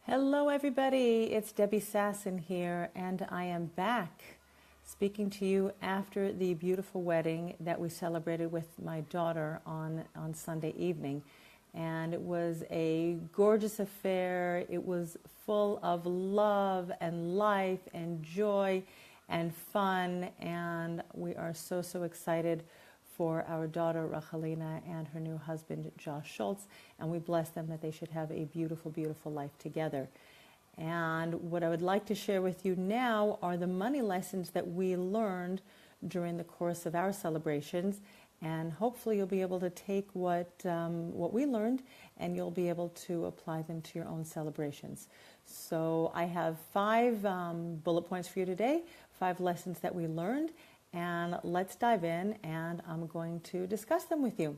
Hello, everybody. It's Debbie Sasson here, and I am back speaking to you after the beautiful wedding that we celebrated with my daughter on Sunday evening. And it was a gorgeous affair. It was full of love and life and joy and fun. And we are so excited for our daughter Rachelina and her new husband Josh Schultz, and we bless them that they should have a beautiful, beautiful life together. And what I would like to share with you now are the money lessons that we learned during the course of our celebrations, and hopefully you'll be able to take what we learned and you'll be able to apply them to your own celebrations. So I have 5 bullet points for you today, 5 lessons that we learned. And let's dive in, and I'm going to discuss them with you.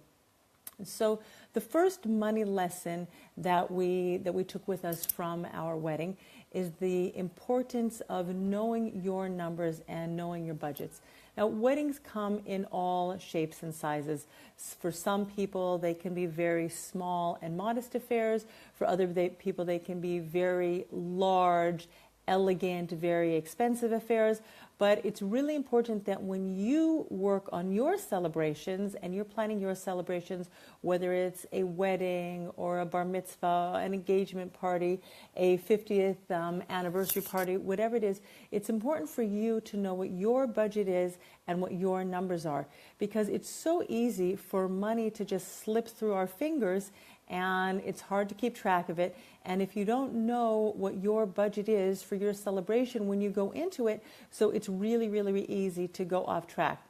So the first money lesson that we took with us from our wedding is the importance of knowing your numbers and knowing your budgets. Now, weddings come in all shapes and sizes. For some people, they can be very small and modest affairs. For other people, they can be very large, elegant, very expensive affairs. But it's really important that when you work on your celebrations and you're planning your celebrations, whether it's a wedding or a bar mitzvah, an engagement party, a 50th anniversary party, whatever it is, it's important for you to know what your budget is and what your numbers are. Because it's so easy for money to just slip through our fingers, and it's hard to keep track of it. And if you don't know what your budget is for your celebration when you go into it, so it's really easy to go off track.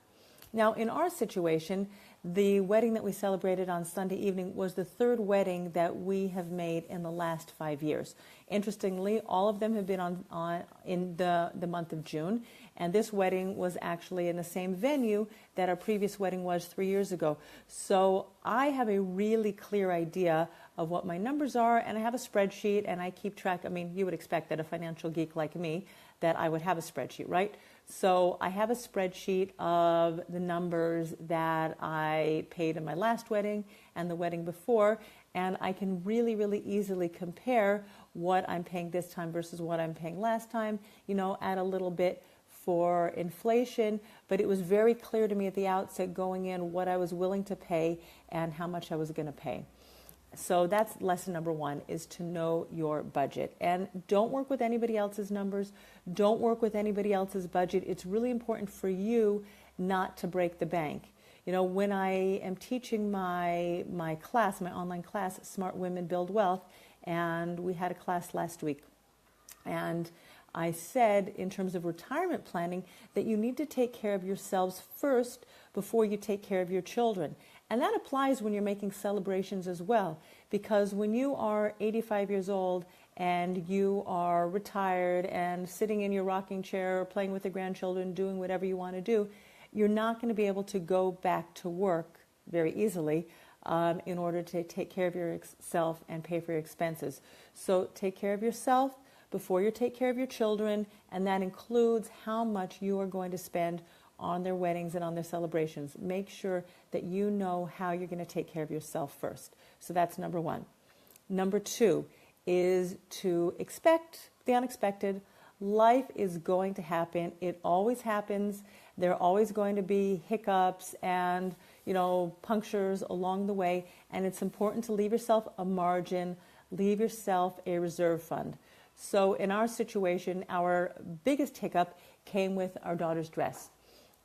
Now, in our situation, the wedding that we celebrated on Sunday evening was the 3rd wedding that we have made in the last 5 years. Interestingly, all of them have been in the month of June, and this wedding was actually in the same venue that our previous wedding was 3 years ago. So I have a really clear idea of what my numbers are, and I have a spreadsheet, and I keep track. I mean, you would expect that a financial geek like me, that I would have a spreadsheet, right? So I have a spreadsheet of the numbers that I paid in my last wedding and the wedding before, and I can really easily compare what I'm paying this time versus what I'm paying last time, add a little bit for inflation, but it was very clear to me at the outset going in what I was willing to pay and how much I was going to pay. So that's lesson number 1, is to know your budget. And don't work with anybody else's numbers. Don't work with anybody else's budget. It's really important for you not to break the bank. When I am teaching my class, my online class, Smart Women Build Wealth, and we had a class last week. And I said, in terms of retirement planning, that you need to take care of yourselves first before you take care of your children. And that applies when you're making celebrations as well, because when you are 85 years old and you are retired and sitting in your rocking chair or playing with the grandchildren, doing whatever you want to do, you're not going to be able to go back to work very easily in order to take care of yourself and pay for your expenses. So take care of yourself before you take care of your children, and that includes how much you are going to spend on their weddings and on their celebrations. Make sure that you know how you're going to take care of yourself first. So that's number 1. Number 2 is to expect the unexpected. Life is going to happen. It always happens. There are always going to be hiccups and, punctures along the way. And it's important to leave yourself a margin, leave yourself a reserve fund. So in our situation, our biggest hiccup came with our daughter's dress.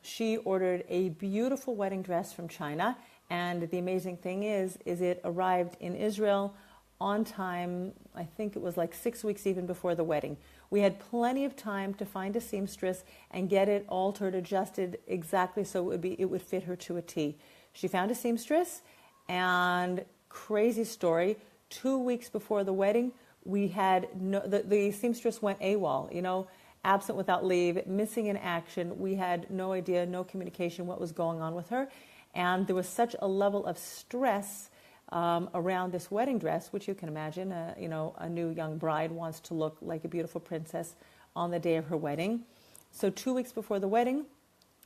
She ordered a beautiful wedding dress from China, and the amazing thing is it arrived in Israel on time. I think it was like 6 weeks even before the wedding. We had plenty of time to find a seamstress and get it altered, adjusted exactly so it would fit her to a T. She found a seamstress, and crazy story, 2 weeks before the wedding, we had the seamstress went AWOL, absent without leave, missing in action. We had no idea, no communication what was going on with her. And there was such a level of stress around this wedding dress, which you can imagine, a new young bride wants to look like a beautiful princess on the day of her wedding. So 2 weeks before the wedding,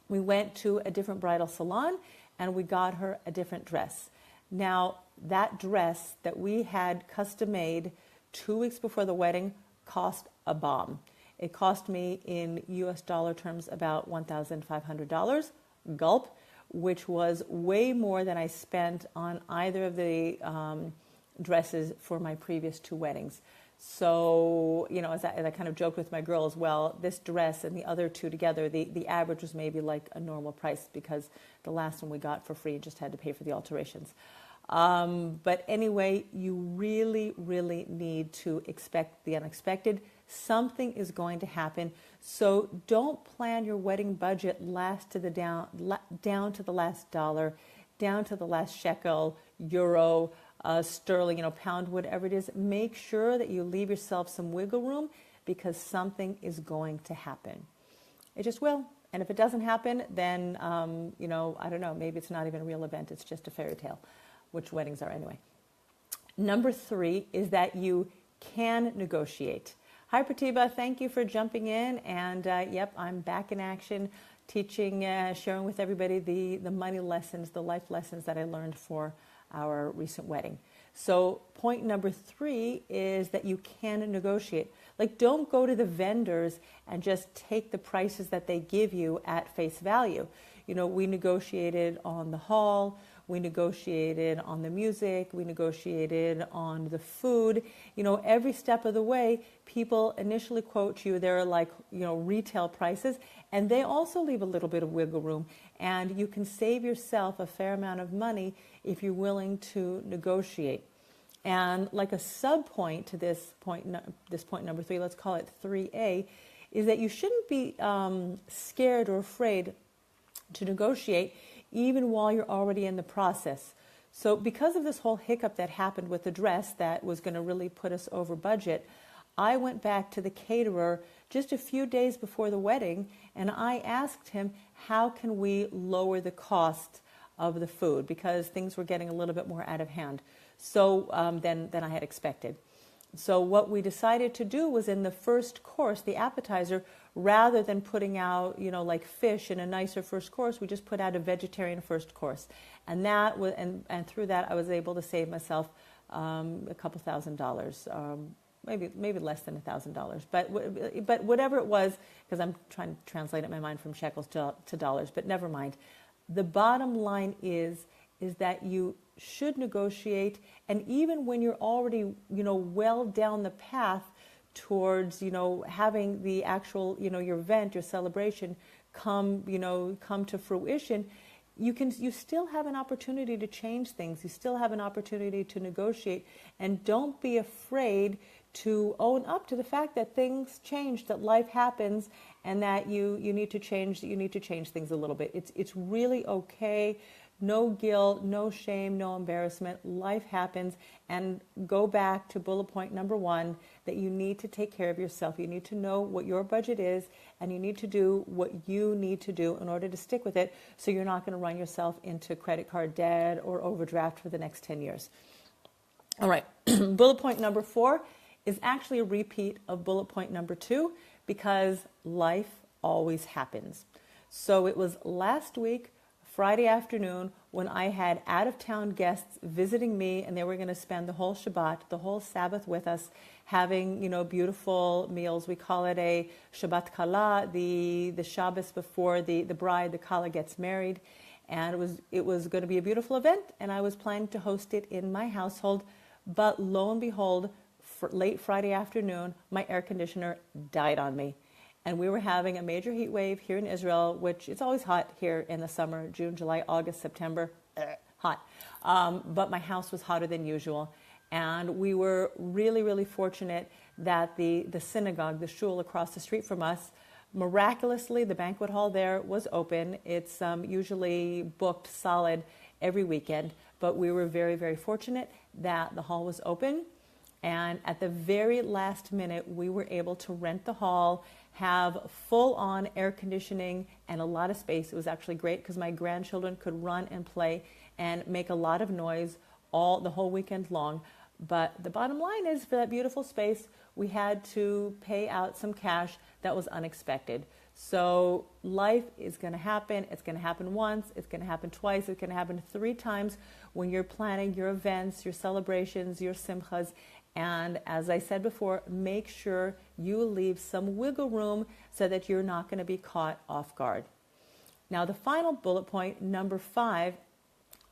we went to a different bridal salon and we got her a different dress. Now, that dress that we had custom made 2 weeks before the wedding cost a bomb. It cost me in US dollar terms about $1,500, gulp, which was way more than I spent on either of the dresses for my previous 2 weddings. So, as I kind of joked with my girls, well, this dress and the other 2 together, the average was maybe like a normal price, because the last one we got for free and just had to pay for the alterations. But anyway, you really, really need to expect the unexpected. Something is going to happen. So don't plan your wedding budget down to the last dollar, down to the last shekel, euro, sterling, pound, whatever it is. Make sure that you leave yourself some wiggle room, because something is going to happen. It just will. And if it doesn't happen, then, I don't know, maybe it's not even a real event. It's just a fairy tale, which weddings are anyway. Number 3 is that you can negotiate. Hi, Pratibha. Thank you for jumping in. And yep, I'm back in action, teaching, sharing with everybody the money lessons, the life lessons that I learned for our recent wedding. So point number 3 is that you can negotiate. Like, don't go to the vendors and just take the prices that they give you at face value. We negotiated on the hall, we negotiated on the music, we negotiated on the food. Every step of the way, people initially quote you their retail prices, and they also leave a little bit of wiggle room. And you can save yourself a fair amount of money if you're willing to negotiate. And like a sub point to this point number 3, let's call it 3A, is that you shouldn't be scared or afraid to negotiate even while you're already in the process. So because of this whole hiccup that happened with the dress that was going to really put us over budget, I went back to the caterer just a few days before the wedding, and I asked him, how can we lower the cost of the food, because things were getting a little bit more out of hand than I had expected. So what we decided to do was, in the first course, the appetizer, rather than putting out, like fish in a nicer first course, we just put out a vegetarian first course. And that was, and through that, I was able to save myself a couple $1,000, maybe less than $1,000. But whatever it was, because I'm trying to translate it in my mind from shekels to dollars, but never mind. The bottom line is that you should negotiate, and even when you're already, well down the path towards, having the actual, your event, your celebration come to fruition, you still have an opportunity to change things. You still have an opportunity to negotiate, and don't be afraid to own up to the fact that things change, that life happens, and that you need to change things a little bit. It's really okay. No guilt, no shame, no embarrassment. Life happens. And go back to bullet point number 1, that you need to take care of yourself. You need to know what your budget is, and you need to do what you need to do in order to stick with it, so you're not going to run yourself into credit card debt or overdraft for the next 10 years. All right, bullet point number 4 is actually a repeat of bullet point number 2, because life always happens. So it was last week, Friday afternoon, when I had out-of-town guests visiting me, and they were going to spend the whole Shabbat, the whole Sabbath with us, having, beautiful meals. We call it a Shabbat Kala, the Shabbos before the bride, the Kala, gets married. And it was going to be a beautiful event, and I was planning to host it in my household. But lo and behold, late Friday afternoon, my air conditioner died on me. And we were having a major heat wave here in Israel, which it's always hot here in the summer, June, July, August, September, hot. But my house was hotter than usual. And we were really, really fortunate that the synagogue, the shul across the street from us, miraculously, the banquet hall there was open. It's usually booked solid every weekend, but we were very, very fortunate that the hall was open. And at the very last minute, we were able to rent the hall, have full-on air conditioning and a lot of space. It was actually great because my grandchildren could run and play and make a lot of noise the whole weekend long. But the bottom line is, for that beautiful space, we had to pay out some cash that was unexpected. So life is going to happen. It's going to happen once. It's going to happen twice. It's going to happen 3 times when you're planning your events, your celebrations, your simchas. And as I said before, make sure you leave some wiggle room so that you're not going to be caught off guard. Now, the final bullet point, number 5,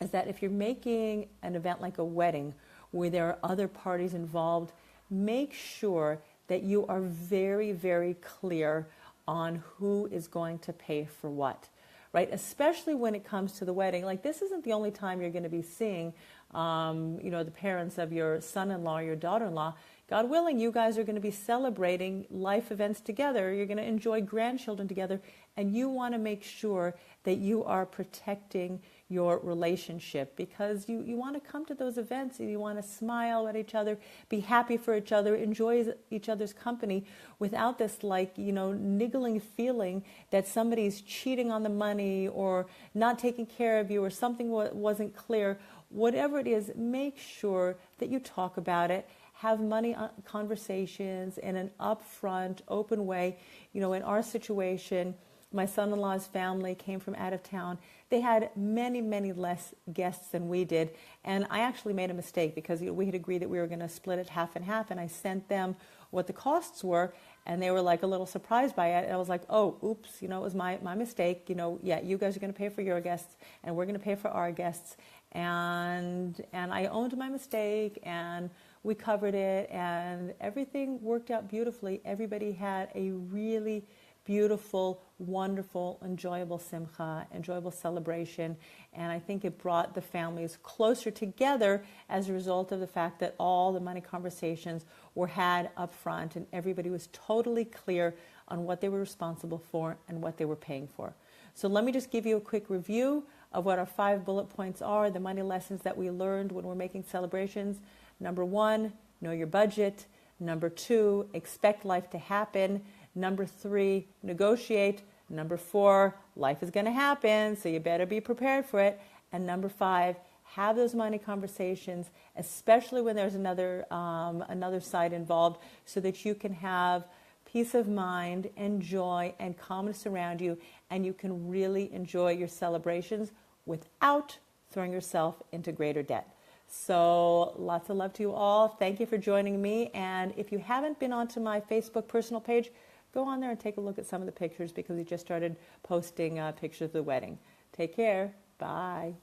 is that if you're making an event like a wedding where there are other parties involved, make sure that you are very, very clear on who is going to pay for what, right? Especially when it comes to the wedding. Like, this isn't the only time you're going to be seeing the parents of your son-in-law or your daughter-in-law. God willing, you guys are going to be celebrating life events together. You're going to enjoy grandchildren together, and you want to make sure that you are protecting your relationship, because you want to come to those events and you want to smile at each other, be happy for each other, enjoy each other's company without this niggling feeling that somebody's cheating on the money or not taking care of you or something wasn't clear. Whatever it is, make sure that you talk about it. Have money conversations in an upfront, open way. In our situation, my son-in-law's family came from out of town. They had many, many less guests than we did. And I actually made a mistake because we had agreed that we were going to split it half and half. And I sent them what the costs were. And they were like a little surprised by it. And I was like, oh, oops, it was my mistake. Yeah, you guys are going to pay for your guests and we're going to pay for our guests. And I owned my mistake and we covered it and everything worked out beautifully. Everybody had a really beautiful, wonderful, enjoyable simcha, enjoyable celebration. And I think it brought the families closer together as a result of the fact that all the money conversations were had up front and everybody was totally clear on what they were responsible for and what they were paying for. So let me just give you a quick review of what our 5 bullet points are, the money lessons that we learned when we're making celebrations. Number 1, know your budget. Number 2, expect life to happen. Number 3, negotiate. Number 4, life is going to happen, so you better be prepared for it. And number 5, have those money conversations, especially when there's another side involved, so that you can have peace of mind and joy and calmness around you, and you can really enjoy your celebrations without throwing yourself into greater debt. So lots of love to you all. Thank you for joining me. And if you haven't been onto my Facebook personal page, go on there and take a look at some of the pictures, because we just started posting pictures of the wedding. Take care. Bye.